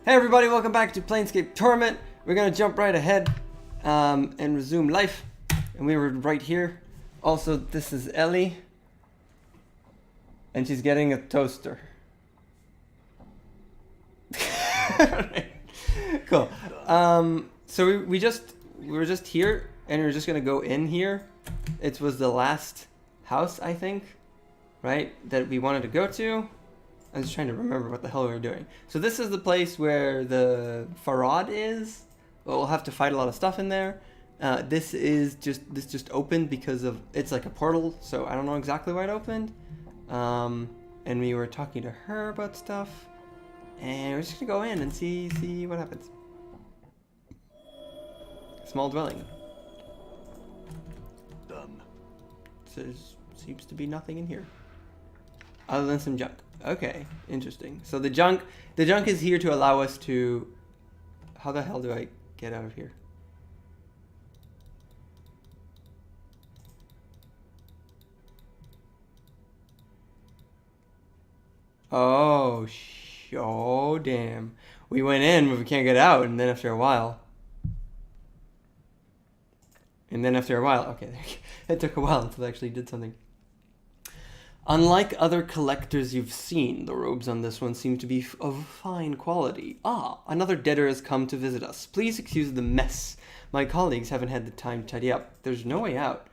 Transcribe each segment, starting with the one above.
Hey everybody, welcome back to Planescape Torment. We're gonna jump right ahead and resume life. And we were right here. Also, this is Ellie. And she's getting a toaster. Cool. So we were just here and we were just gonna go in here. It was the last house, I think, right, that we wanted to go to. I'm just trying to remember what the hell we were doing. So this is the place where the Farad is. Well, we'll have to fight a lot of stuff in there. This just opened because of, it's like a portal, so I don't know exactly why it opened. And we were talking to her about stuff, and we're just gonna go in and see what happens. Small dwelling. Done. So there seems to be nothing in here, other than some junk. Okay, interesting. So the junk is here to allow us to... How the hell do I get out of here? Oh, damn. We went in, but we can't get out, and then after a while... Okay, it took a while until I actually did something. Unlike other collectors you've seen, the robes on this one seem to be of fine quality. Ah, another debtor has come to visit us. Please excuse the mess. My colleagues haven't had the time to tidy up. There's no way out.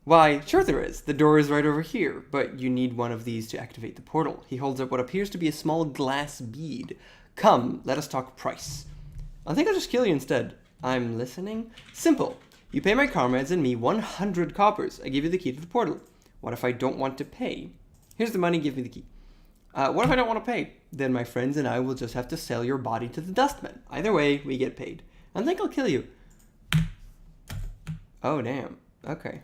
Why, sure there is. The door is right over here, but you need one of these to activate the portal. He holds up what appears to be a small glass bead. Come, let us talk price. I think I'll just kill you instead. I'm listening. Simple. You pay my comrades and me 100 coppers. I give you the key to the portal. What if I don't want to pay? Here's the money, give me the key. What if I don't want to pay? Then my friends and I will just have to sell your body to the dustmen. Either way, we get paid. I think I'll kill you. Oh, damn. Okay.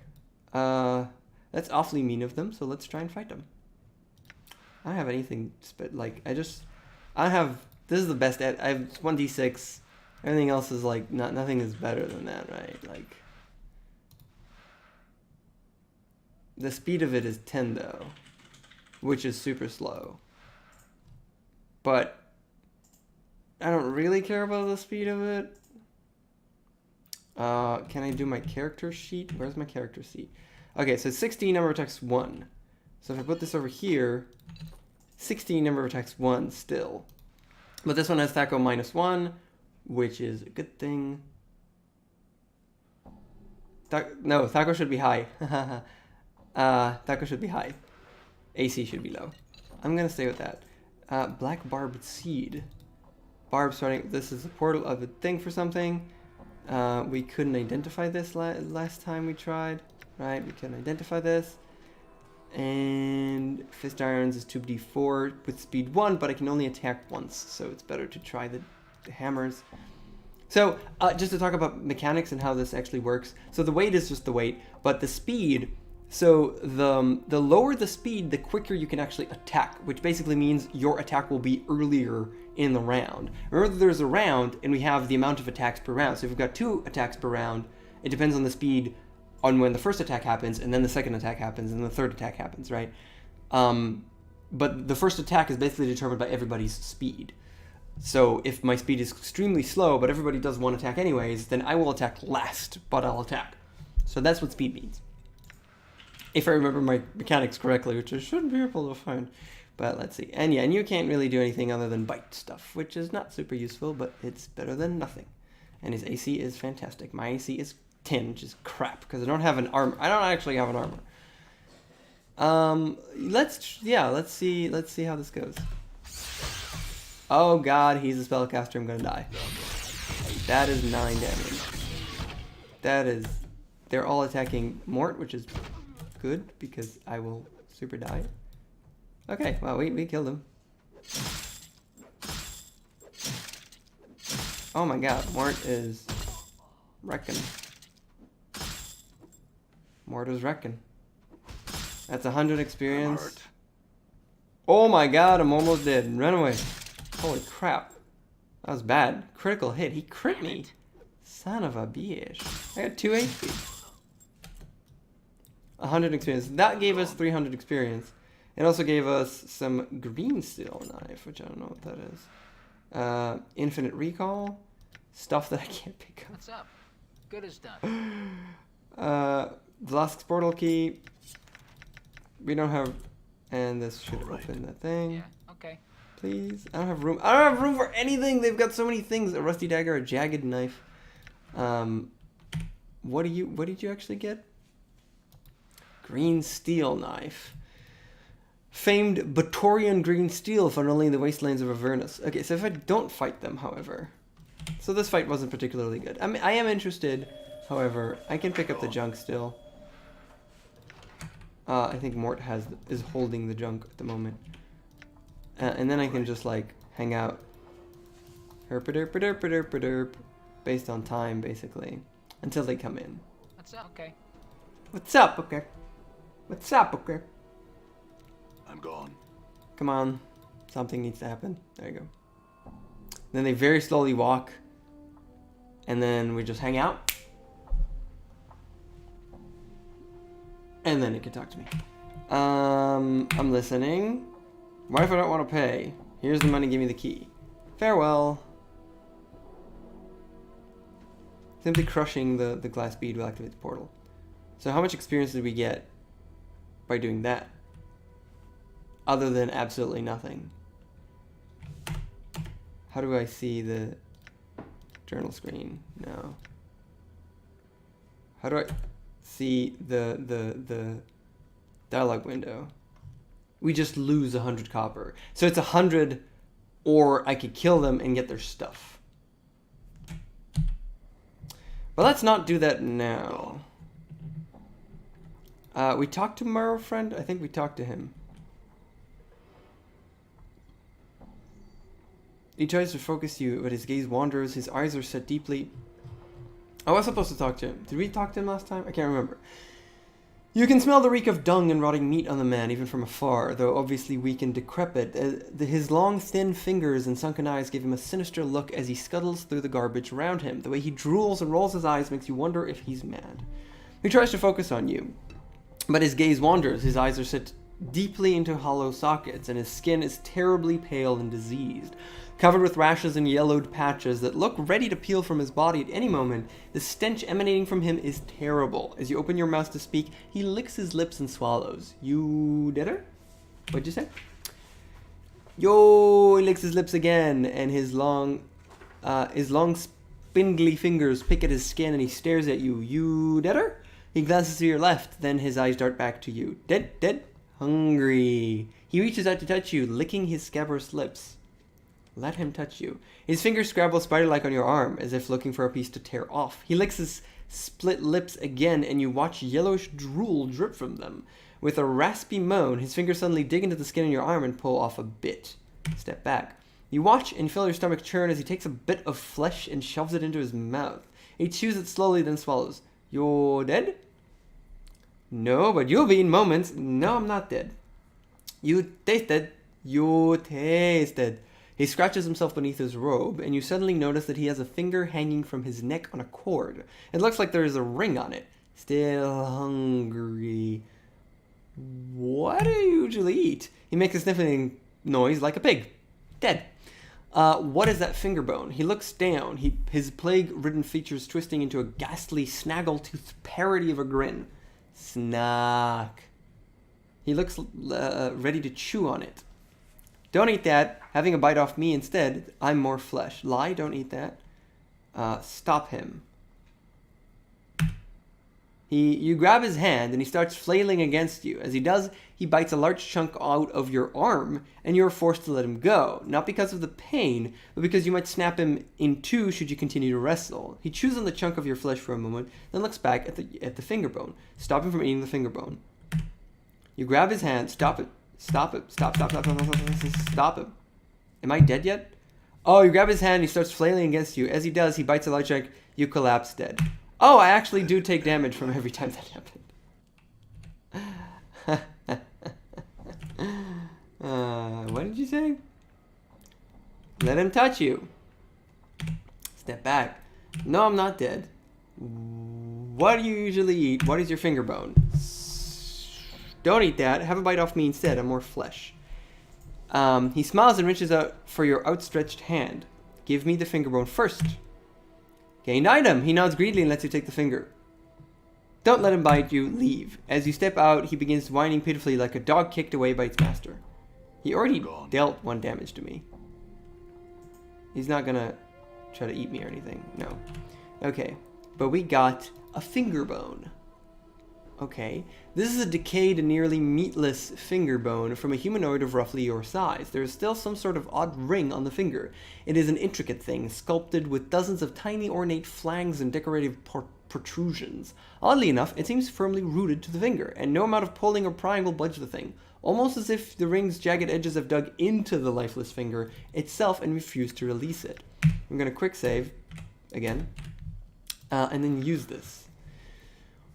That's awfully mean of them, so let's try and fight them. I don't have anything, like, this is the best, I have 1d6. Everything else is like, nothing is better than that, right? Like, the speed of it is 10 though, which is super slow. But I don't really care about the speed of it. Can I do my character sheet? Where's my character sheet? Okay, so 16 number of attacks 1. So if I put this over here, 16 number of attacks 1 still. But this one has Thaco -1, which is a good thing. No, Thaco should be high. Thaco should be high. AC should be low. I'm gonna stay with that. Black barbed seed. Barb starting. This is a portal of a thing for something. We couldn't identify this last time we tried. Right? We couldn't identify this. And fist irons is 2d4 with speed 1, but I can only attack once, so it's better to try the hammers. So just to talk about mechanics and how this actually works. So the weight is just the weight, but the speed. So the lower the speed, the quicker you can actually attack, which basically means your attack will be earlier in the round. Remember that there's a round, and we have the amount of attacks per round. So if we've got 2 attacks per round, it depends on the speed on when the first attack happens, and then the second attack happens, and the third attack happens, right? But the first attack is basically determined by everybody's speed. So if my speed is extremely slow, but everybody does one attack anyways, then I will attack last, but I'll attack. So that's what speed means. If I remember my mechanics correctly, which I should be able to find. But let's see. And yeah, and you can't really do anything other than bite stuff, which is not super useful, but it's better than nothing. And his AC is fantastic. My AC is 10, which is crap, because I don't have an armor. I don't actually have an armor. Let's see how this goes. Oh god, he's a spellcaster, I'm gonna die. That is 9 damage. That is... They're all attacking Mort, which is good, because I will super die. Okay, well, we killed him. Oh my god, Mort is... wrecking. Mort is wrecking. That's 100 experience. Oh my god, I'm almost dead. Run away. Holy crap. That was bad. Critical hit. He crit me. Son of a bitch. I got 2 HP. 100 experience. That gave us 300 experience. It also gave us some green steel knife, which I don't know what that is. Infinite recall. Stuff that I can't pick up. What's up? Good as done. Vlask's portal key. We don't have... And this should open that thing. Yeah, okay. Please. I don't have room. I don't have room for anything. They've got so many things. A rusty dagger, a jagged knife. What did you actually get? Green steel knife. Famed Batorian green steel found only in the wastelands of Avernus. Okay, so if I don't fight them, however. So this fight wasn't particularly good. I mean, I am interested, however. I can pick up the junk still. I think Mort is holding the junk at the moment. And then I can just like hang out. Herp-a-derp-a-derp-a-derp-a-derp. Based on time, basically. Until they come in. What's up? Okay. What's up? Okay. What's up? Okay. I'm gone. Come on. Something needs to happen. There you go. Then they very slowly walk. And then we just hang out. And then it can talk to me. I'm listening. What if I don't want to pay? Here's the money, give me the key. Farewell. Simply crushing the glass bead will activate the portal. So how much experience did we get by doing that? Other than absolutely nothing. How do I see the journal screen? No. How do I see the dialogue window? We just lose 100 copper. So it's 100, or I could kill them and get their stuff. But let's not do that now. We talked to Morrow Friend? I think we talked to him. He tries to focus you, but his gaze wanders, his eyes are set deeply. I was supposed to talk to him. Did we talk to him last time? I can't remember. You can smell the reek of dung and rotting meat on the man, even from afar, though obviously weak and decrepit. His long, thin fingers and sunken eyes give him a sinister look as he scuttles through the garbage around him. The way he drools and rolls his eyes makes you wonder if he's mad. He tries to focus on you, but his gaze wanders. His eyes are set deeply into hollow sockets, and his skin is terribly pale and diseased. Covered with rashes and yellowed patches that look ready to peel from his body at any moment, the stench emanating from him is terrible. As you open your mouth to speak, he licks his lips and swallows. You did her? What'd you say? Yo, he licks his lips again, and his long spindly fingers pick at his skin, and he stares at you. You did her? He glances to your left, then his eyes dart back to you. Dead, hungry. He reaches out to touch you, licking his scabrous lips. Let him touch you. His fingers scrabble spider-like on your arm, as if looking for a piece to tear off. He licks his split lips again, and you watch yellowish drool drip from them. With a raspy moan, his fingers suddenly dig into the skin on your arm and pull off a bit. Step back. You watch and feel your stomach churn as he takes a bit of flesh and shoves it into his mouth. He chews it slowly, then swallows. You're dead? No, but you'll be in moments. No, I'm not dead. You tasted. You tasted. He scratches himself beneath his robe, and you suddenly notice that he has a finger hanging from his neck on a cord. It looks like there is a ring on it. Still hungry. What do you usually eat? He makes a sniffing noise like a pig. Dead. What is that finger bone? He looks down, his plague-ridden features twisting into a ghastly snaggletooth parody of a grin. Snack. He looks ready to chew on it. Don't eat that. Having a bite off me instead. I'm more flesh. Lie, don't eat that. Stop him. You grab his hand and he starts flailing against you. As he does, he bites a large chunk out of your arm, and you are forced to let him go. Not because of the pain, but because you might snap him in two should you continue to wrestle. He chews on the chunk of your flesh for a moment, then looks back at the finger bone. Stop him from eating the finger bone. You grab his hand. Stop it. Stop it. Stop him. Am I dead yet? Oh, you grab his hand and he starts flailing against you. As he does, he bites a large chunk. You collapse dead. Oh, I actually do take damage from every time that happened. What did you say? Let him touch you. Step back. No, I'm not dead. What do you usually eat? What is your finger bone? Don't eat that. Have a bite off me instead. I'm more flesh. He smiles and reaches out for your outstretched hand. Give me the finger bone first. Gained item. He nods greedily and lets you take the finger. Don't let him bite you. Leave. As you step out, he begins whining pitifully like a dog kicked away by its master. He already dealt 1 damage to me. He's not gonna try to eat me or anything. No. Okay. But we got a finger bone. Okay. This is a decayed and nearly meatless finger bone from a humanoid of roughly your size. There is still some sort of odd ring on the finger. It is an intricate thing, sculpted with dozens of tiny ornate flangs and decorative protrusions. Oddly enough, it seems firmly rooted to the finger, and no amount of pulling or prying will budge the thing. Almost as if the ring's jagged edges have dug into the lifeless finger itself and refused to release it. I'm going to quick save again, and then use this.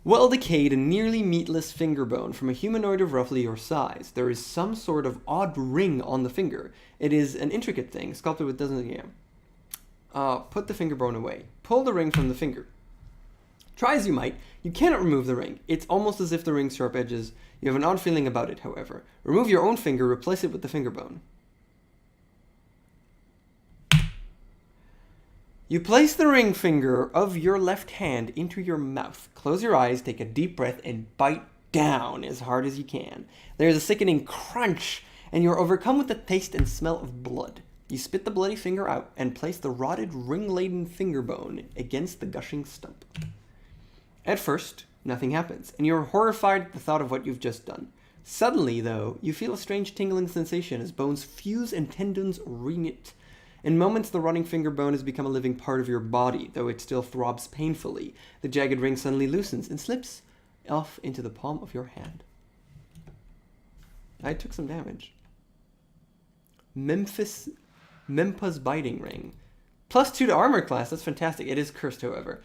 Well-decayed and nearly meatless finger bone from a humanoid of roughly your size. There is some sort of odd ring on the finger. It is an intricate thing, sculpted with dozens of put the finger bone away. Pull the ring from the finger. Try as you might, you cannot remove the ring. It's almost as if the ring's sharp edges. You have an odd feeling about it, however. Remove your own finger, replace it with the finger bone. You place the ring finger of your left hand into your mouth. Close your eyes, take a deep breath, and bite down as hard as you can. There is a sickening crunch, and you are overcome with the taste and smell of blood. You spit the bloody finger out and place the rotted, ring-laden finger bone against the gushing stump. At first, nothing happens, and you are horrified at the thought of what you've just done. Suddenly, though, you feel a strange tingling sensation as bones fuse and tendons reknit. In moments, the rotting finger bone has become a living part of your body, though it still throbs painfully. The jagged ring suddenly loosens and slips off into the palm of your hand. I took some damage. Memphis Biting Ring. +2 to armor class. That's fantastic. It is cursed, however.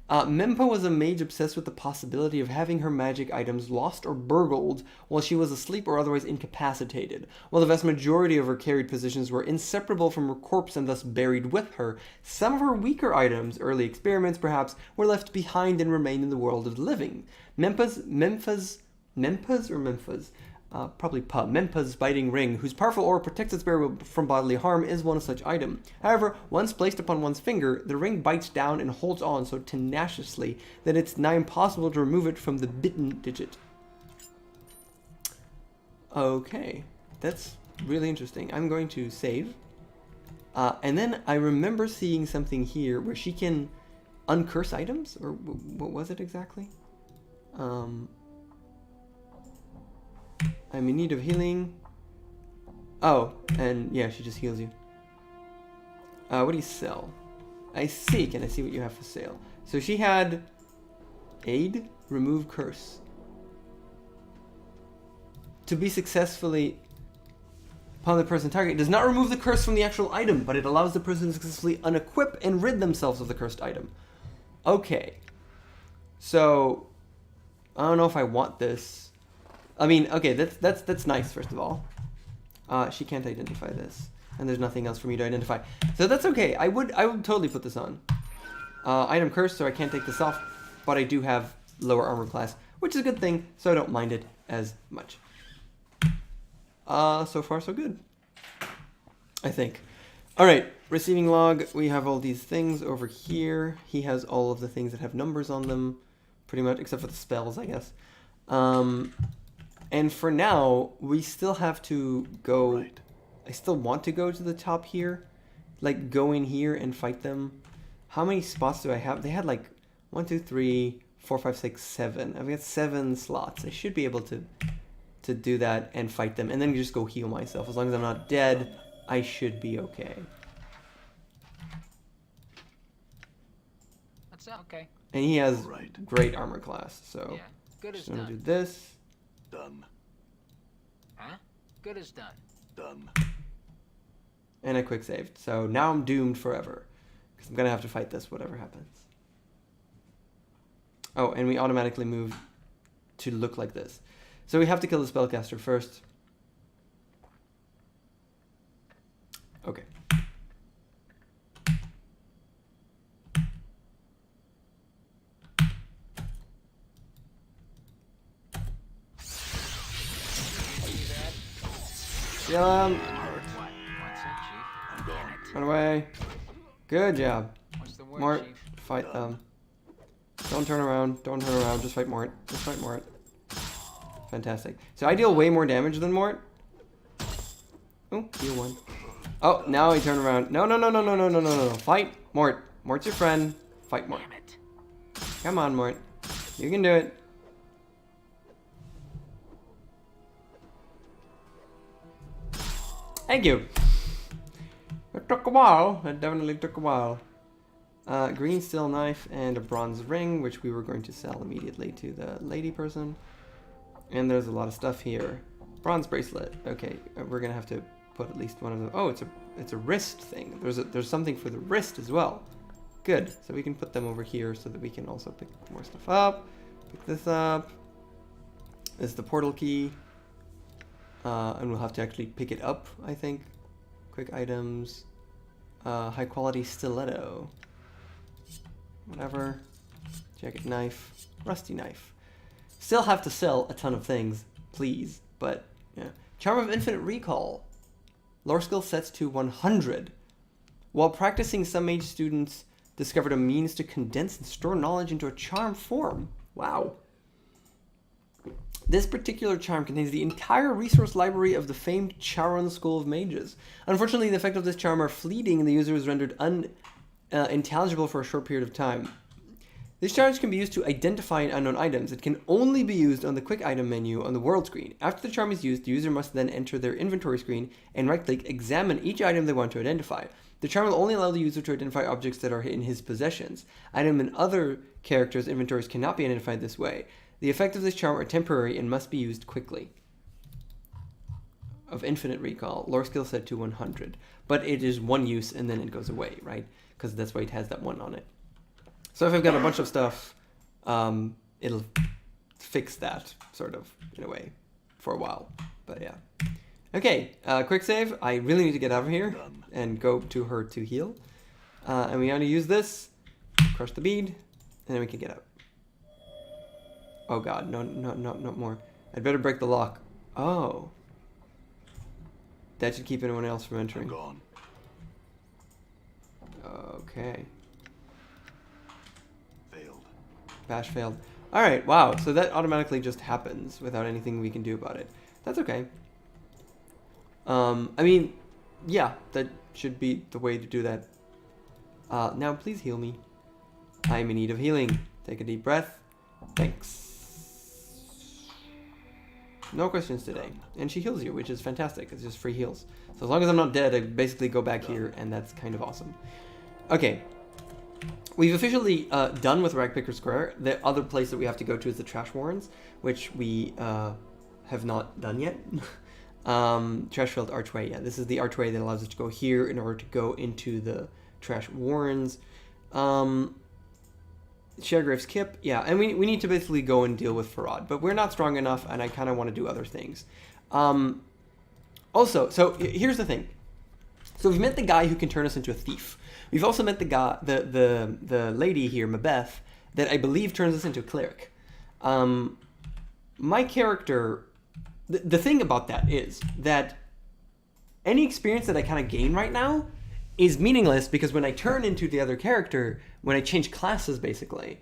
Mempa was a mage obsessed with the possibility of having her magic items lost or burgled while she was asleep or otherwise incapacitated. While the vast majority of her carried possessions were inseparable from her corpse and thus buried with her, some of her weaker items, early experiments perhaps, were left behind and remained in the world of the living. Mempa's Biting Ring, whose powerful aura protects its bearer from bodily harm, is one such item. However, once placed upon one's finger, the ring bites down and holds on so tenaciously that it's nigh impossible to remove it from the bitten digit. Okay, that's really interesting. I'm going to save. And then I remember seeing something here where she can uncurse items, or what was it exactly? I'm in need of healing. Oh, and yeah, she just heals you. What do you sell? I seek, and I see what you have for sale. So she had aid, remove curse. To be successfully upon the person target, it does not remove the curse from the actual item, but it allows the person to successfully unequip and rid themselves of the cursed item. Okay. So, I don't know if I want this. I mean, okay, that's nice, first of all. She can't identify this, and there's nothing else for me to identify. So that's okay. I would totally put this on. Item cursed, so I can't take this off, but I do have lower armor class, which is a good thing, so I don't mind it as much. So far so good, I think. All right, receiving log. We have all these things over here. He has all of the things that have numbers on them, pretty much, except for the spells, I guess. And for now, we still have to go... Right. I still want to go to the top here. Like, go in here and fight them. How many spots do I have? They had like 1, 2, 3, 4, 5, 6, 7. I've got 7 slots. I should be able to do that and fight them. And then just go heal myself. As long as I'm not dead, I should be okay. That's okay. And he has great armor class, so... Yeah, good as just gonna done. do this. Done. Huh? Good as done. Done. And I quick saved. So now I'm doomed forever. Because I'm going to have to fight this, whatever happens. Oh, and we automatically move to look like this. So we have to kill the spellcaster first. Okay. Run away. Good job. What's the word, Mort, Chief? fight them. Don't turn around. Don't turn around. Just fight Mort. Just fight Mort. Fantastic. So I deal way more damage than Mort. Oh, heal one. Oh, now he turned around. No, no, no, no, no, no, no, no, no. Fight Mort. Mort's your friend. Fight Mort. Damn it. Come on, Mort. You can do it. Thank you. It took a while. It definitely took a while. Green steel knife and a bronze ring, which we were going to sell immediately to the lady person. And there's a lot of stuff here. Bronze bracelet. Okay, we're gonna have to put at least one of them. Oh, it's a wrist thing. There's something for the wrist as well. Good. So we can put them over here so that we can also pick more stuff up. Pick this up. This is the portal key. And we'll have to actually pick it up, I think. Quick items. High quality stiletto. Whatever. Jacket knife. Rusty knife. Still have to sell a ton of things, please. But, yeah. Charm of Infinite Recall. Lore skill sets to 100. While practicing, some mage students discovered a means to condense and store knowledge into a charm form. Wow. This particular charm contains the entire resource library of the famed Charon School of Mages. Unfortunately, the effects of this charm are fleeting and the user is rendered unintelligible for a short period of time. This charm can be used to identify unknown items. It can only be used on the quick item menu on the world screen. After the charm is used, the user must then enter their inventory screen and right-click, examine each item they want to identify. The charm will only allow the user to identify objects that are in his possessions. Items in other characters' inventories cannot be identified this way. The effects of this charm are temporary and must be used quickly. Of Infinite Recall, lore skill set to 100. But it is one use and then it goes away, right? Because that's why it has that one on it. So if I've got a bunch of stuff, it'll fix that, sort of, in a way, for a while. But yeah. Okay, quick save. I really need to get out of here and go to her to heal. And we want to use this, crush the bead, and then we can get out. Oh god, no, not more. I'd better break the lock. Oh. That should keep anyone else from entering. I'm gone. Okay. Failed. Bash failed. Alright, wow. So that automatically just happens without anything we can do about it. That's okay. I mean, yeah, that should be the way to do that. Now please heal me. I'm in need of healing. Take a deep breath. Thanks. No questions today. And she heals you, which is fantastic. It's just free heals. So as long as I'm not dead, I basically go back here, and that's kind of awesome. Okay. We've officially done with Ragpicker Square. The other place that we have to go to is the Trash Warrens, which we have not done yet. Trashfield Archway. Yeah, this is the archway that allows us to go here in order to go into the Trash Warrens. Sharegrave's Kip, yeah, and we need to basically go and deal with Farad, but we're not strong enough, and I kind of want to do other things. Also, so here's the thing. So we've met the guy who can turn us into a thief. We've also met the guy, the lady here, Mabeth, that I believe turns us into a cleric. My character, the thing about that is that any experience that I kind of gain right now is meaningless because when I turn into the other character, when I change classes, basically,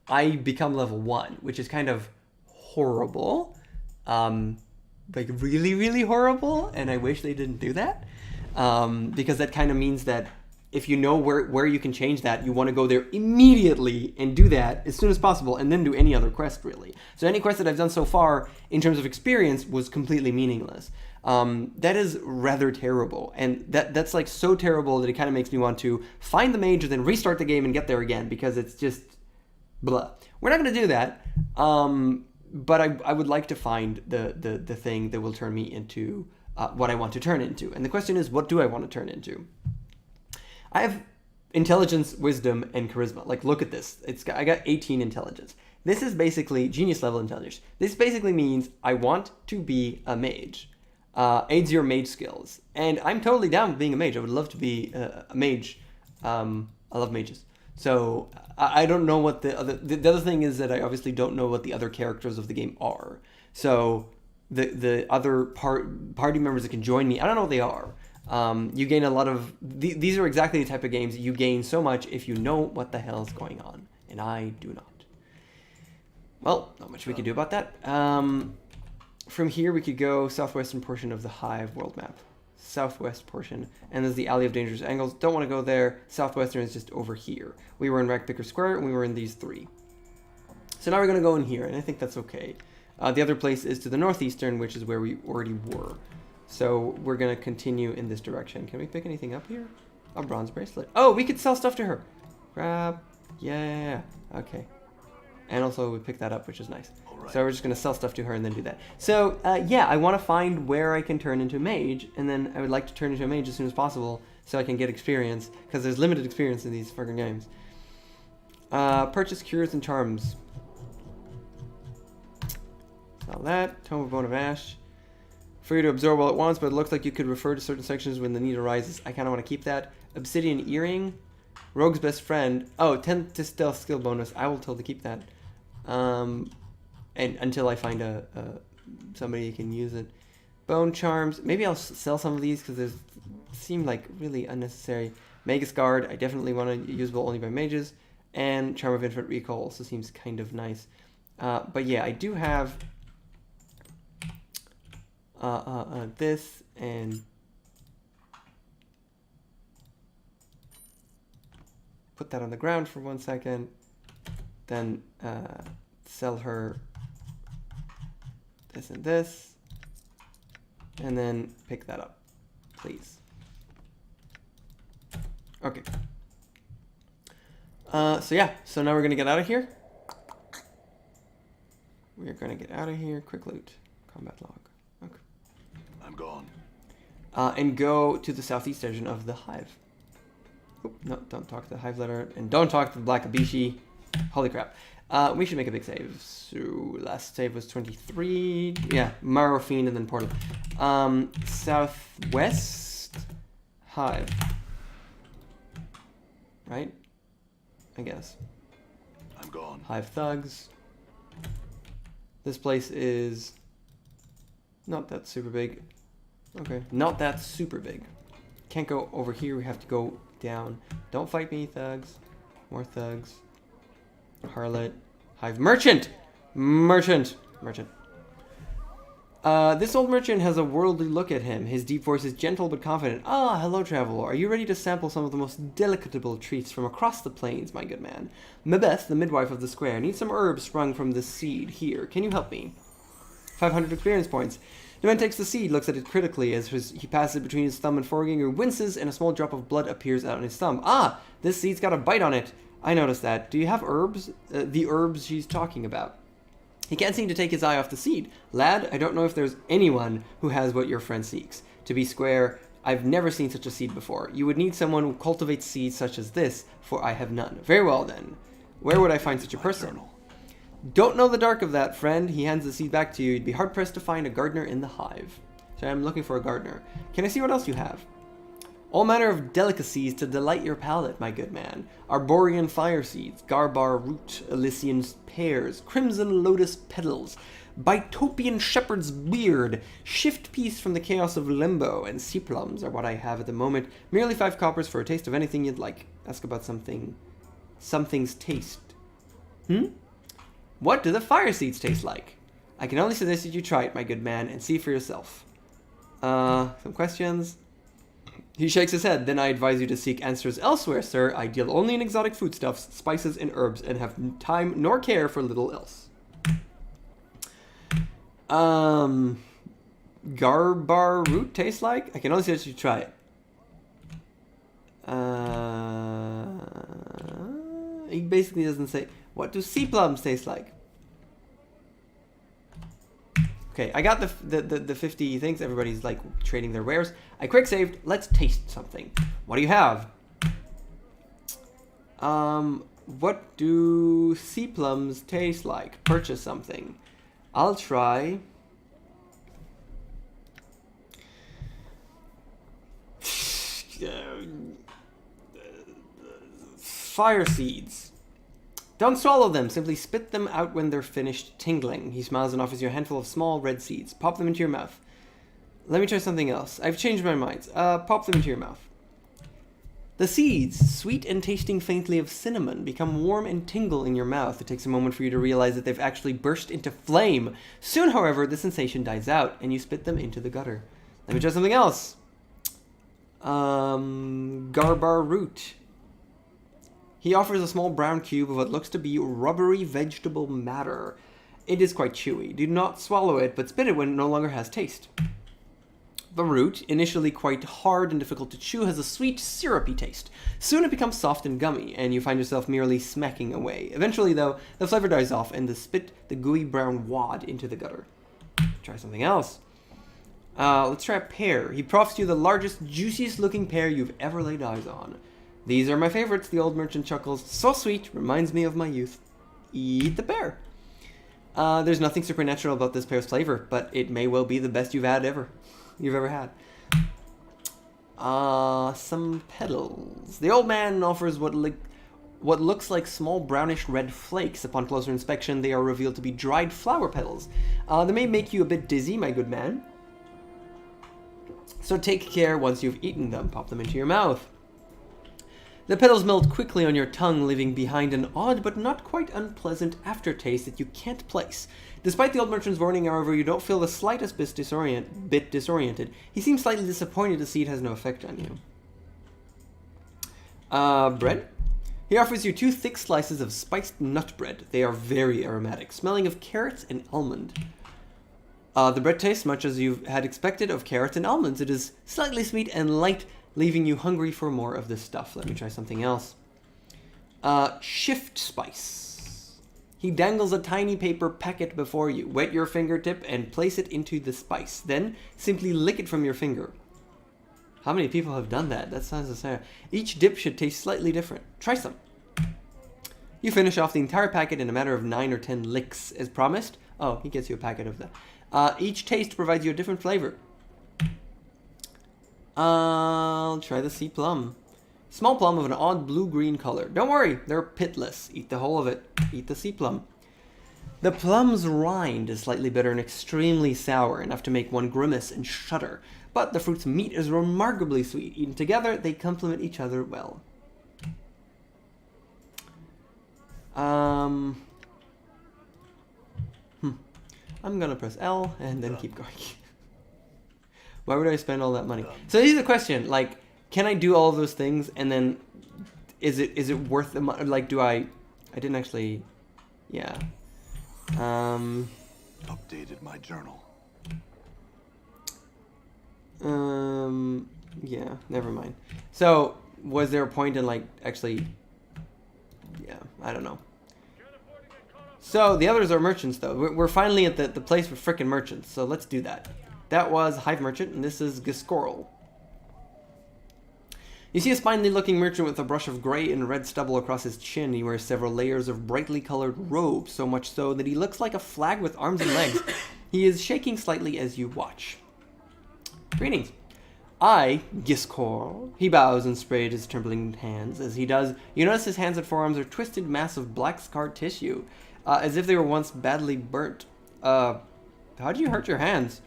I become level 1, which is kind of horrible. Like really, really horrible, and I wish they didn't do that. Because that kind of means that if you know where you can change that, you want to go there immediately and do that as soon as possible, and then do any other quest, really. So any quest that I've done so far, in terms of experience, was completely meaningless. That is rather terrible, and that's like so terrible that it kind of makes me want to find the mage and then restart the game and get there again, because it's just blah. We're not going to do that, but I would like to find the thing that will turn me into what I want to turn into. And the question is, what do I want to turn into? I have intelligence, wisdom, and charisma. Like, look at this. I got 18 intelligence. This is basically genius level intelligence. This basically means I want to be a mage. Aids your mage skills. And I'm totally down with being a mage. I would love to be a mage. I love mages. So I don't know what the other thing is that I obviously don't know what the other characters of the game are. So the other party members that can join me, I don't know what they are. You gain a lot of... these are exactly the type of games you gain so much if you know what the hell's going on. And I do not. Well, not much we can do about that. From here, we could go southwestern portion of the Hive world map. Southwest portion. And there's the Alley of Dangerous Angles. Don't want to go there. Southwestern is just over here. We were in Ragpicker Square, and we were in these three. So now we're going to go in here, and I think that's okay. The other place is to the northeastern, which is where we already were. So we're going to continue in this direction. Can we pick anything up here? A bronze bracelet. Oh, we could sell stuff to her. Grab. Yeah. Okay. And also we picked that up, which is nice. Right. So we're just going to sell stuff to her and then do that. So, yeah, I want to find where I can turn into a mage. And then I would like to turn into a mage as soon as possible so I can get experience. Because there's limited experience in these fucking games. Purchase cures and charms. Sell that. Tome of Bone of Ash. For you to absorb all at once, but it looks like you could refer to certain sections when the need arises. I kind of want to keep that. Obsidian Earring. Rogue's Best Friend. Oh, 10 to stealth skill bonus. I will totally keep that. And until I find somebody who can use it. Bone Charms. Maybe I'll sell some of these because they seem like really unnecessary. Magus Guard. I definitely want to usable only by mages. And Charm of Infinite Recall also seems kind of nice. But yeah, I do have this and put that on the ground for 1 second. Then sell her this and this. And then pick that up, please. Okay. So yeah, so now we're going to get out of here. We're going to get out of here. Quick loot. Combat log. Okay. I'm gone. And go to the southeast region of the Hive. Oop, no, don't talk to the Hive letter. And don't talk to the Black Abishi. Holy crap. We should make a big save. So last save was 23. Yeah, Marrow Fiend and then Portal. Southwest Hive. Right? I guess. I'm gone. Hive Thugs. This place is not that super big. Okay, not that super big. Can't go over here, we have to go down. Don't fight me, thugs. More thugs. Harlot. Hive Merchant! Merchant! This old merchant has a worldly look at him. His deep voice is gentle but confident. Ah, hello, traveler. Are you ready to sample some of the most delectable treats from across the plains, my good man? Mabeth, the midwife of the square, needs some herbs sprung from this seed. Here, can you help me? 500 experience points. The man takes the seed, looks at it critically as he passes it between his thumb and forefinger, winces, and a small drop of blood appears out on his thumb. Ah, this seed's got a bite on it. I noticed that. Do you have herbs? The herbs she's talking about. He can't seem to take his eye off the seed. Lad, I don't know if there's anyone who has what your friend seeks. To be square, I've never seen such a seed before. You would need someone who cultivates seeds such as this, for I have none. Very well, then. Where would I find such a person? Don't know the dark of that, friend. He hands the seed back to you. You'd be hard-pressed to find a gardener in the Hive. So I'm looking for a gardener. Can I see what else you have? All manner of delicacies to delight your palate, my good man. Arborean fire seeds, garbar root, Elysian pears, crimson lotus petals, Bitopian shepherd's beard, shift piece from the chaos of limbo, and sea plums are what I have at the moment. Merely 5 coppers for a taste of anything you'd like. Ask about something's taste. What do the fire seeds taste like? I can only suggest that you try it, my good man, and see for yourself. Some questions? He shakes his head. Then I advise you to seek answers elsewhere, sir. I deal only in exotic foodstuffs, spices, and herbs, and have time nor care for little else. Garbar root tastes like? I can only suggest you try it. He basically doesn't say. What do sea plums taste like? Okay, I got the 50 things. Everybody's like trading their wares. I quick saved. Let's taste something. What do you have? What do sea plums taste like? Purchase something. I'll try. Fire seeds. Don't swallow them, simply spit them out when they're finished tingling. He smiles and offers you a handful of small red seeds. Pop them into your mouth. Let me try something else. I've changed my mind. Pop them into your mouth. The seeds, sweet and tasting faintly of cinnamon, become warm and tingle in your mouth. It takes a moment for you to realize that they've actually burst into flame. Soon, however, the sensation dies out, and you spit them into the gutter. Let me try something else. Garbar root. He offers a small brown cube of what looks to be rubbery vegetable matter. It is quite chewy. Do not swallow it, but spit it when it no longer has taste. The root, initially quite hard and difficult to chew, has a sweet, syrupy taste. Soon it becomes soft and gummy, and you find yourself merely smacking away. Eventually, though, the flavor dies off, and the spit the gooey brown wad into the gutter. Try something else. Let's try a pear. He proffers you the largest, juiciest looking pear you've ever laid eyes on. These are my favorites, the old merchant chuckles. So sweet, reminds me of my youth. Eat the pear. There's nothing supernatural about this pear's flavor, but it may well be the best you've ever had. Some petals. The old man offers what looks like small brownish red flakes. Upon closer inspection, they are revealed to be dried flower petals. They may make you a bit dizzy, my good man. So take care once you've eaten them. Pop them into your mouth. The petals melt quickly on your tongue, leaving behind an odd but not quite unpleasant aftertaste that you can't place. Despite the old merchant's warning, however, you don't feel the slightest bit disoriented. He seems slightly disappointed to see it has no effect on you. Bread? He offers you 2 thick slices of spiced nut bread. They are very aromatic, smelling of carrots and almond. The bread tastes much as you had expected of carrots and almonds. It is slightly sweet and light, leaving you hungry for more of this stuff. Let me try something else. Shift spice. He dangles a tiny paper packet before you. Wet your fingertip and place it into the spice. Then simply lick it from your finger. How many people have done that? That sounds insane. Each dip should taste slightly different. Try some. You finish off the entire packet in a matter of 9 or 10 licks. As promised. Oh, he gets you a packet of that. Each taste provides you a different flavor. I'll try the sea plum. Small plum of an odd blue-green color. Don't worry, they're pitless. Eat the whole of it. Eat the sea plum. The plum's rind is slightly bitter and extremely sour, enough to make one grimace and shudder. But the fruit's meat is remarkably sweet. Eaten together, they complement each other well. I'm gonna press L and then keep going. Why would I spend all that money? So here's the question, like, can I do all of those things and then is it worth the money? Like, do I didn't actually, yeah. Updated my journal. Yeah, never mind. So, was there a point in, like, actually, yeah, I don't know. So, the others are merchants, though. We're finally at the place for frickin' merchants, so let's do that. That was Hive Merchant, and this is Giskorl. You see a spindly-looking merchant with a brush of gray and red stubble across his chin. He wears several layers of brightly colored robes, so much so that he looks like a flag with arms and legs. He is shaking slightly as you watch. Greetings. I, Giskorl. He bows and sprays his trembling hands. As he does, you notice his hands and forearms are twisted mass of black scarred tissue, as if they were once badly burnt. How'd you hurt your hands?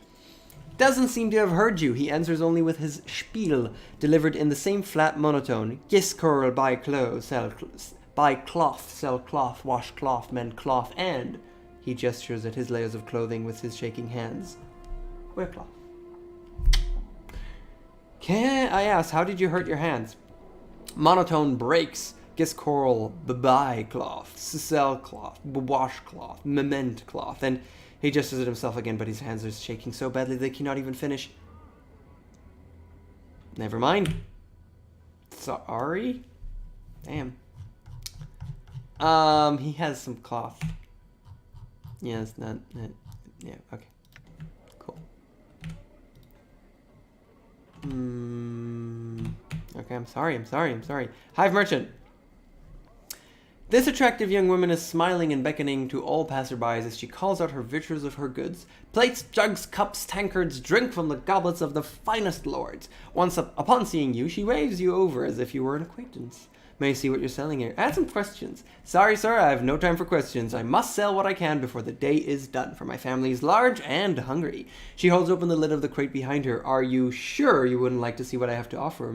Doesn't seem to have heard you. He answers only with his spiel, delivered in the same flat monotone. Giskorl buy clothes, buy cloth, sell cloth, wash cloth, mend cloth, and he gestures at his layers of clothing with his shaking hands. Wear cloth. Can I ask, how did you hurt your hands? Monotone breaks. Giskorl buy cloth, sell cloth, wash cloth, mend cloth, and he gestures at himself again, but his hands are shaking so badly they cannot even finish. Never mind. Sorry? Damn. He has some cloth. Yeah, it's not yeah, okay. Cool. Okay, I'm sorry. Hive Merchant. This attractive young woman is smiling and beckoning to all passerbys as she calls out her virtues of her goods. Plates, jugs, cups, tankards, drink from the goblets of the finest lords. Upon seeing you, she waves you over as if you were an acquaintance. May I see what you're selling here? Add some questions. Sorry, sir, I have no time for questions. I must sell what I can before the day is done, for my family is large and hungry. She holds open the lid of the crate behind her. Are you sure you wouldn't like to see what I have to offer?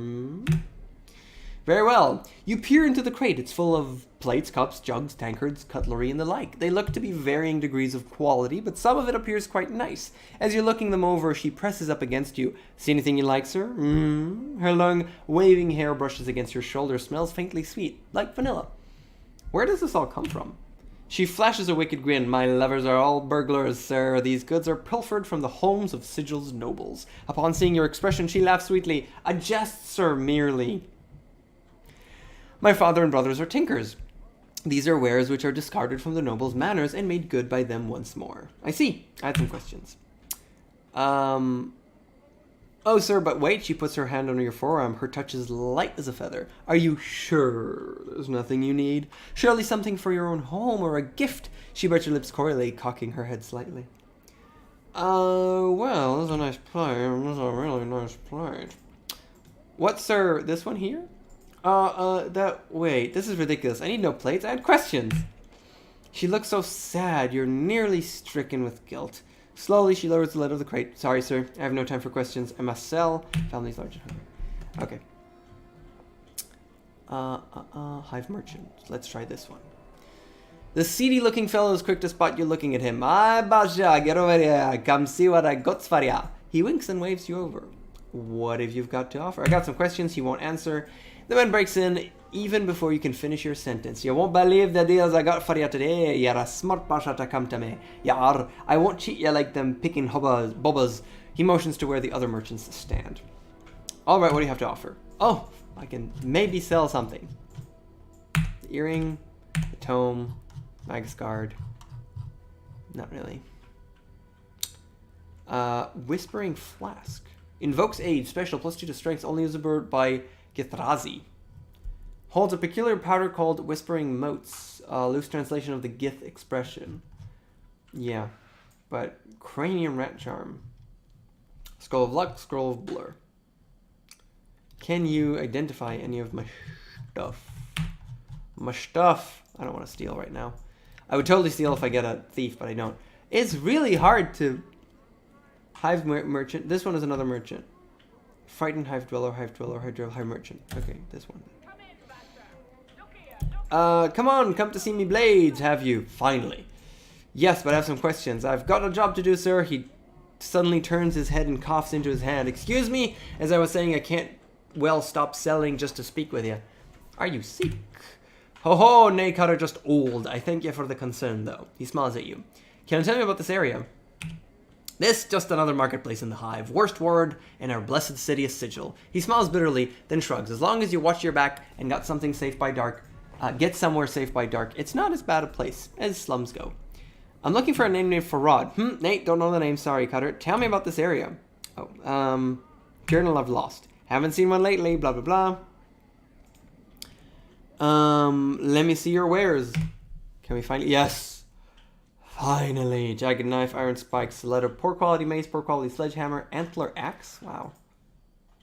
Very well. You peer into the crate. It's full of plates, cups, jugs, tankards, cutlery, and the like. They look to be varying degrees of quality, but some of it appears quite nice. As you're looking them over, she presses up against you. See anything you like, sir? Her long, waving hair brushes against your shoulder. Smells faintly sweet, like vanilla. Where does this all come from? She flashes a wicked grin. My lovers are all burglars, sir. These goods are pilfered from the homes of Sigil's nobles. Upon seeing your expression, she laughs sweetly. A jest, sir, merely. My father and brothers are tinkers. These are wares which are discarded from the nobles' manors and made good by them once more. I see. I had some questions. Oh, sir, but wait. She puts her hand on your forearm. Her touch is light as a feather. Are you sure there's nothing you need? Surely something for your own home or a gift? She bites her lips coyly, cocking her head slightly. Well, this is a nice plate. This is a really nice plate. What, sir? This one here? Wait, this is ridiculous. I need no plates. I had questions. She looks so sad. You're nearly stricken with guilt. Slowly, she lowers the lid of the crate. Sorry, sir. I have no time for questions. I must sell. Family's large and hungry. Okay. Hive merchant. Let's try this one. The seedy-looking fellow is quick to spot you looking at him. Ah, Basha, get over here. Come see what I got for ya. He winks and waves you over. What have you got to offer? I got some questions. He won't answer. The man breaks in even before you can finish your sentence. You won't believe the deals I got for you today. You're a smart basha to come to me. You are. I won't cheat you like them picking bobbas. He motions to where the other merchants stand. Alright, what do you have to offer? Oh, I can maybe sell something. The earring, the tome, Magus Guard. Not really. Whispering Flask. Invokes aid. Special. +2 to strength. Only usable by Githrazi. Holds a peculiar powder called Whispering Motes. Loose translation of the Gith expression. Yeah. But Cranium Rat Charm. Scroll of Luck. Scroll of Blur. Can you identify any of my stuff? My stuff. I don't want to steal right now. I would totally steal if I get a thief, but I don't. It's really hard to... Hive merchant. This one is another merchant. Frightened hive dweller, hive merchant. Okay, this one. Come on, come to see me blades, have you? Finally. Yes, but I have some questions. I've got a job to do, sir. He suddenly turns his head and coughs into his hand. Excuse me, as I was saying, I can't well stop selling just to speak with you. Are you sick? Ho ho, nay, cutter, just old. I thank you for the concern, though. He smiles at you. Can you tell me about this area? This, just another marketplace in the hive. Worst word in our blessed city of Sigil. He smiles bitterly, then shrugs. As long as you watch your back and got something safe by dark, get somewhere safe by dark, it's not as bad a place as slums go. I'm looking for a name named Farad. Nate, don't know the name. Sorry, Cutter. Tell me about this area. Oh, Journal of Lost. Haven't seen one lately. Blah, blah, blah. Let me see your wares. Can we find it? Yes. Finally. Jagged knife, iron spike, stiletto, poor quality mace, poor quality sledgehammer, antler axe. Wow.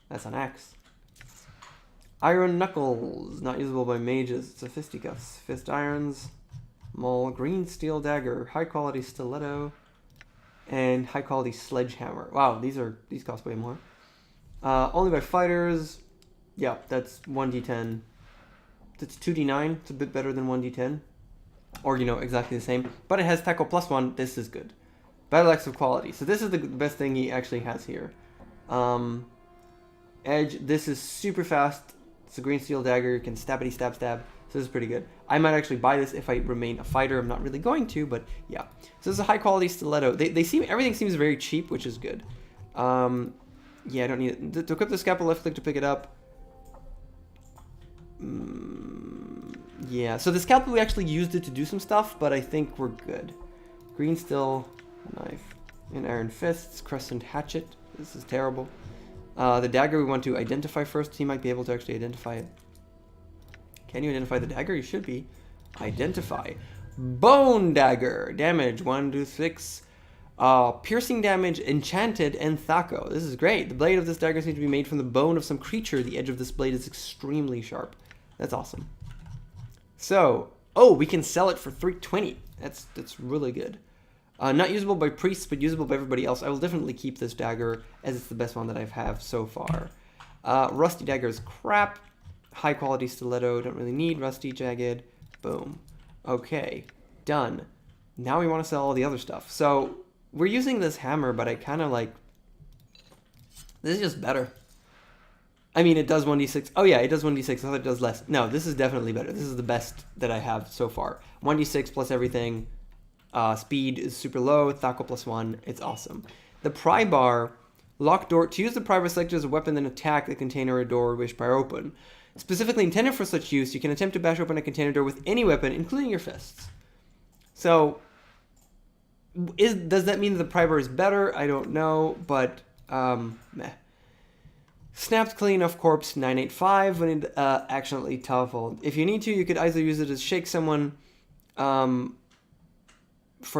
That's an axe. Iron knuckles. Not usable by mages. It's a fisticuffs. Fist irons. Maul. Green steel dagger. High quality stiletto. And high quality sledgehammer. Wow, these cost way more. Only by fighters. Yeah, that's 1d10. That's 2d9. It's a bit better than 1d10. Or, exactly the same. But it has tackle +1. This is good. Battle axe of quality. So this is the best thing he actually has here. Edge. This is super fast. It's a green steel dagger. You can stabbity stab stab. So this is pretty good. I might actually buy this if I remain a fighter. I'm not really going to, but yeah. So this is a high quality stiletto. Everything seems very cheap, which is good. Yeah, I don't need it. To equip the scalpel, left click to pick it up. Yeah, so the scalpel, we actually used it to do some stuff, but I think we're good. Green steel knife and iron fists, crescent hatchet. This is terrible. The dagger we want to identify first. He might be able to actually identify it. Can you identify the dagger? You should be. Identify. Bone dagger. Damage 1 to 6. Piercing damage, enchanted, and Thaco. This is great. The blade of this dagger seems to be made from the bone of some creature. The edge of this blade is extremely sharp. That's awesome. So, oh, we can sell it for 320. That's really good. Not usable by priests, but usable by everybody else. I will definitely keep this dagger, as it's the best one that I've have so far. Rusty dagger is crap. High quality stiletto, don't really need. Rusty, jagged, boom. Okay, done. Now we want to sell all the other stuff. So, we're using this hammer, but I kind of like... This is just better. I mean, it does 1d6. Oh yeah, it does 1d6. I thought it does less. No, this is definitely better. This is the best that I have so far. 1d6 plus everything. Speed is super low. Thaco plus 1. It's awesome. The pry bar, lock door. To use the pry bar, select as a weapon, then attack the container or door which pry open. Specifically intended for such use, you can attempt to bash open a container door with any weapon, including your fists. So... does that mean the pry bar is better? I don't know, but meh. Snapped clean of corpse 985 when it accidentally toppled. If you need to, you could either use it to shake someone for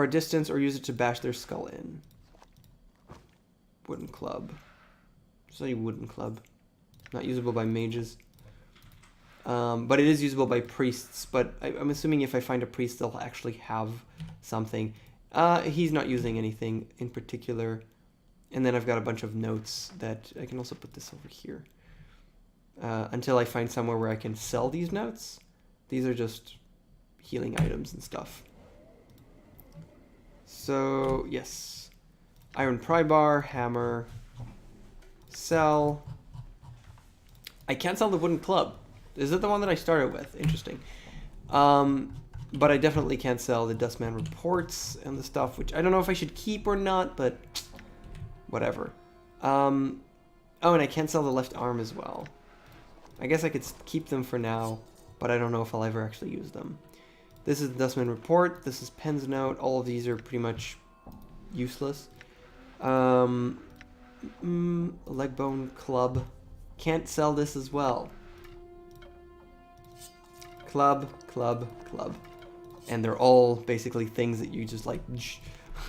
a distance or use it to bash their skull in. Wooden club. Just a wooden club. Not usable by mages. But it is usable by priests. But I'm assuming if I find a priest, they'll actually have something. He's not using anything in particular. And then I've got a bunch of notes that I can also put this over here. Until I find somewhere where I can sell these notes. These are just healing items and stuff. So, yes. Iron pry bar, hammer, sell. I can't sell the wooden club. Is it the one that I started with? Interesting. But I definitely can't sell the Dustman reports and the stuff, which I don't know if I should keep or not, but whatever. Oh, and I can't sell the left arm as well. I guess I could keep them for now, but I don't know if I'll ever actually use them. This is the Dustman report. This is Penn's note. All of these are pretty much useless. Leg bone club. Can't sell this as well. Club, club, club. And they're all basically things that you just like...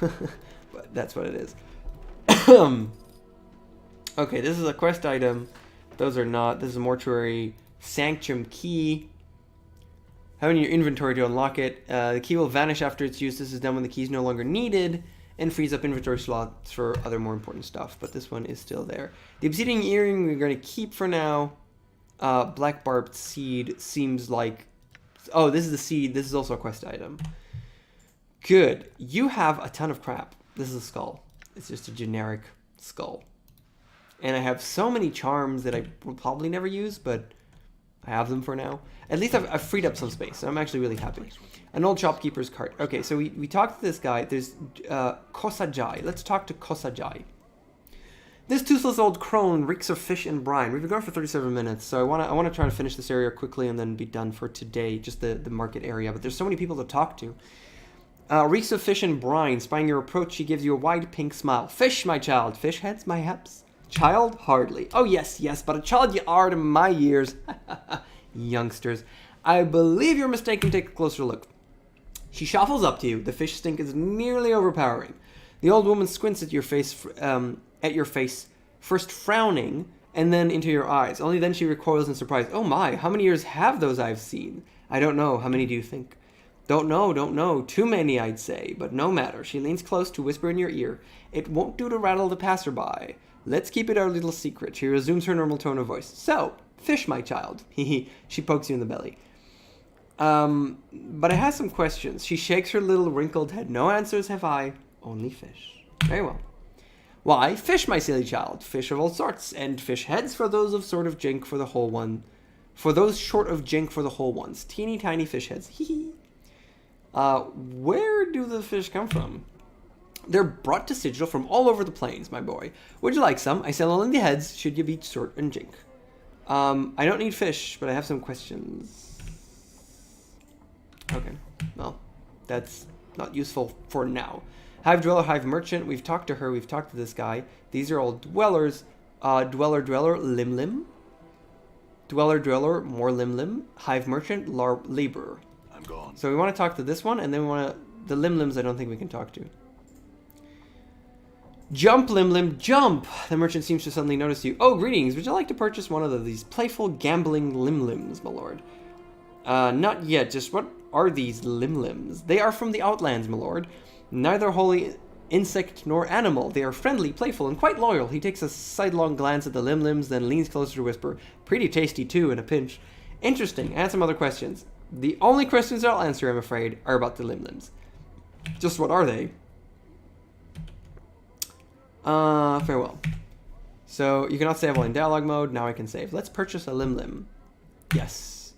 but that's what it is. Okay, this is a quest item. Those are not. This is a Mortuary Sanctum Key. Have it in your inventory to unlock it. The key will vanish after its use. This is done when the key is no longer needed and frees up inventory slots for other more important stuff. But this one is still there. The obsidian earring we're going to keep for now. Black barbed seed seems like... Oh, this is the seed. This is also a quest item. Good. You have a ton of crap. This is a skull. It's just a generic skull. And I have so many charms that I will probably never use, but I have them for now. At least I've freed up some space, so I'm actually really happy. An old shopkeeper's cart. Okay, so we talked to this guy. There's Kosajai. Let's talk to Kosajai. This toothless old crone reeks of fish and brine. We've been going for 37 minutes, so I want to try to finish this area quickly and then be done for today, just the market area. But there's so many people to talk to. Reeks of fish and brine. Spying your approach, she gives you a wide pink smile. Fish, my child. Fish heads, mayhaps. Child? Hardly. Oh, yes, yes, but a child you are to my years. Youngsters. I believe you're mistaken. Take a closer look. She shuffles up to you. The fish stink is nearly overpowering. The old woman squints at your face, first frowning, and then into your eyes. Only then she recoils in surprise. Oh my, how many years have those I've seen? I don't know. How many do you think? Don't know. Too many, I'd say, but no matter. She leans close to whisper in your ear. It won't do to rattle the passerby. Let's keep it our little secret. She resumes her normal tone of voice. So, fish, my child. She pokes you in the belly. But I have some questions. She shakes her little wrinkled head. No answers have I. Only fish. Very well. Why, fish, my silly child. Fish of all sorts. And fish heads for those of sort of jink for the whole one. For those short of jink for the whole ones. Teeny tiny fish heads. Hee. Where do the fish come from? They're brought to Sigil from all over the plains, my boy. Would you like some? I sell only the heads, should you be short and jink. I don't need fish, but I have some questions. Okay, well, that's not useful for now. Hive Dweller, Hive Merchant, we've talked to her, we've talked to this guy. These are all dwellers. Dweller, Lim. Dweller, more Lim. Hive Merchant, Laborer. I'm gone. So we want to talk to this one, and then we want to... The Limlims I don't think we can talk to. Jump, Limlim, jump! The merchant seems to suddenly notice you. Oh, greetings. Would you like to purchase one of these playful, gambling Limlims, my lord? Not yet. Just what are these Limlims? They are from the Outlands, my lord. Neither wholly insect nor animal. They are friendly, playful, and quite loyal. He takes a sidelong glance at the Limlims, then leans closer to whisper, pretty tasty too, in a pinch. Interesting. And some other questions. The only questions I'll answer, I'm afraid, are about the Limlims. Just what are they? Farewell. So, you cannot save while in dialogue mode. Now I can save. Let's purchase a Limlim. Yes.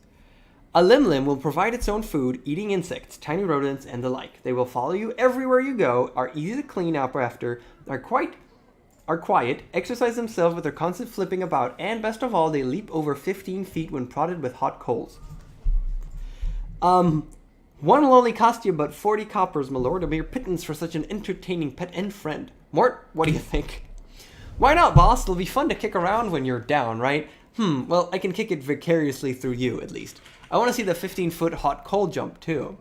A Limlim will provide its own food, eating insects, tiny rodents, and the like. They will follow you everywhere you go, are easy to clean up after, are quiet, exercise themselves with their constant flipping about, and best of all, they leap over 15 feet when prodded with hot coals. One will only cost you but 40 coppers, my lord, a mere pittance for such an entertaining pet and friend. Mort, what do you think? Why not, boss? It'll be fun to kick around when you're down, right? Well, I can kick it vicariously through you, at least. I want to see the 15-foot hot coal jump, too.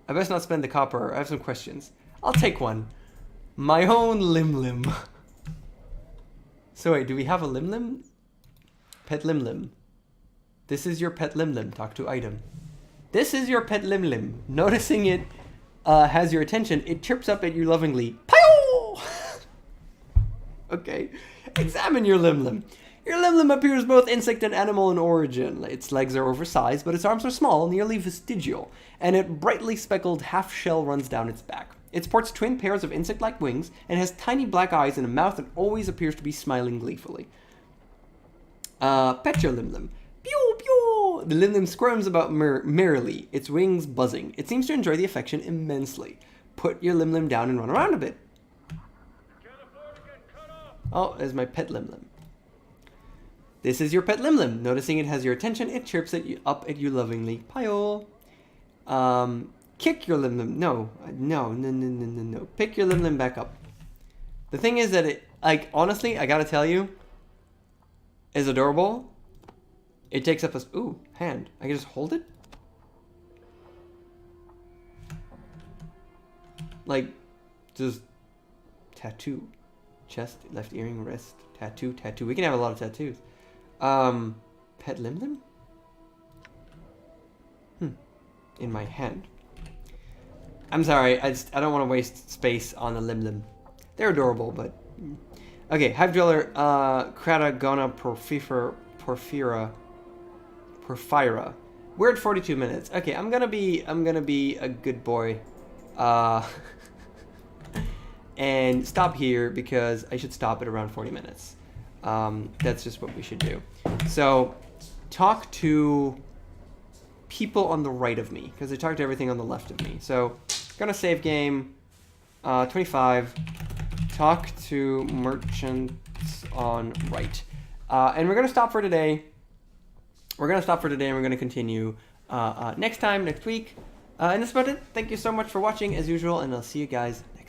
I best not spend the copper. I have some questions. I'll take one. My own Limlim. So wait, do we have a Limlim? Pet Limlim. This is your pet Limlim. Talk to item. This is your pet Limlim. Noticing it has your attention, it chirps up at you lovingly. Pew! Okay. Examine your Limlim. Your Limlim appears both insect and animal in origin. Its legs are oversized, but its arms are small, nearly vestigial, and a brightly speckled half shell runs down its back. It sports twin pairs of insect-like wings and has tiny black eyes and a mouth that always appears to be smiling gleefully. Pet your Limlim. Pew, pew! The Limlim squirms about merrily, its wings buzzing. It seems to enjoy the affection immensely. Put your Limlim down and run around a bit. Oh, there's my pet Limlim. This is your pet Limlim. Noticing it has your attention, it chirps up at you lovingly. Pio. Kick your Limlim. No. Pick your Limlim back up. The thing is that it, like, honestly, I gotta tell you, is adorable. It takes up a, hand. I can just hold it? Like, just tattoo. Chest, left earring, wrist, tattoo. We can have a lot of tattoos. Pet Limlim? In my hand. I'm sorry, I don't want to waste space on a Limlim. They're adorable, but... Okay, Hive Dweller, Kratagona Porphyra. We're at 42 minutes. Okay, I'm gonna be a good boy. And stop here because I should stop at around 40 minutes. That's just what we should do. So, talk to people on the right of me, because I talked to everything on the left of me. So, gonna save game, 25, talk to merchants on right. And we're gonna stop for today. And we're gonna continue next week. And that's about it. Thank you so much for watching, as usual, and I'll see you guys next time.